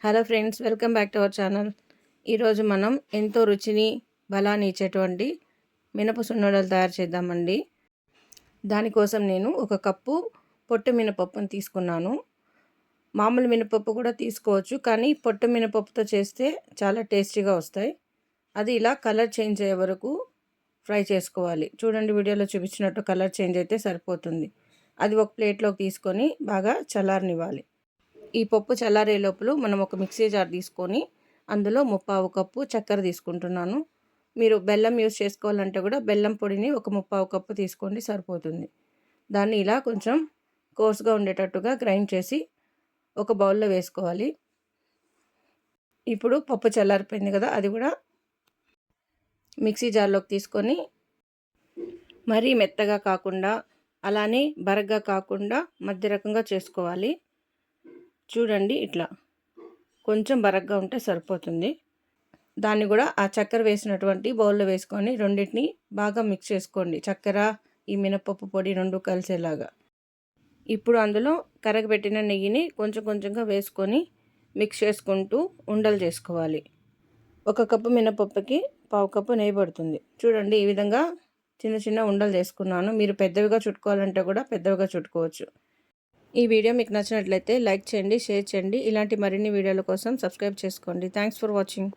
Hello friends, welcome back to our channel. ఈరోజు మనం ఎంతో రుచిని బలాన్ని ఇచ్చేటువంటి మినప సున్నడలు తయారు చేద్దామండి. దానికోసం నేను ఒక కప్పు పొట్టు మినపప్పును తీసుకున్నాను. మామూలు మినపప్పు కూడా తీసుకోవచ్చు, కానీ పొట్టు మినపప్పుతో చేస్తే చాలా టేస్టీగా వస్తాయి. అది ఇలా కలర్ చేంజ్ అయ్యే వరకు ఫ్రై చేసుకోవాలి. చూడండి, వీడియోలో చూపించినట్టు కలర్ చేంజ్ అయితే సరిపోతుంది. అది ఒక ప్లేట్లోకి తీసుకొని బాగా చల్లారనివ్వాలి. ఈ పప్పు చల్లారే లోపల మనం ఒక మిక్సీ జార్ తీసుకొని అందులో 3/4 కప్పు చక్కెర తీసుకుంటున్నాను. మీరు బెల్లం యూస్ చేసుకోవాలంటే కూడా బెల్లం పొడిని ఒక 3/4 కప్పు తీసుకోండి, సరిపోతుంది. దాన్ని ఇలా కొంచెం కోర్స్గా ఉండేటట్టుగా గ్రైండ్ చేసి ఒక బౌల్లో వేసుకోవాలి. ఇప్పుడు పప్పు చల్లారిపోయింది కదా, అది కూడా మిక్సీ జార్లోకి తీసుకొని మరీ మెత్తగా కాకుండా అలానే బరగ్గా కాకుండా మధ్య రకంగా చేసుకోవాలి. చూడండి, ఇట్లా కొంచెం బరగ్గా ఉంటే సరిపోతుంది. దాన్ని కూడా ఆ చక్కెర వేసినటువంటి బౌల్లో వేసుకొని రెండింటిని బాగా మిక్స్ చేసుకోండి. చక్కెర, ఈ మినపప్పు పొడి రెండు కలిసేలాగా. ఇప్పుడు అందులో కరగబెట్టిన నెయ్యిని కొంచెం కొంచెంగా వేసుకొని మిక్స్ చేసుకుంటూ ఉండలు చేసుకోవాలి. 1 కప్పు మినపప్పుకి 1/4 కప్పు నెయ్యి పడుతుంది. చూడండి, ఈ విధంగా చిన్న చిన్న ఉండలు చేసుకున్నాను. మీరు పెద్దవిగా చుట్టుకోవాలంటే కూడా పెద్దవిగా చుట్టుకోవచ్చు. ఈ వీడియో మీకు నచ్చినట్లయితే లైక్ చేయండి, షేర్ చేయండి. ఇలాంటి మరిన్ని వీడియోల కోసం సబ్స్క్రైబ్ చేసుకోండి. Thanks for watching.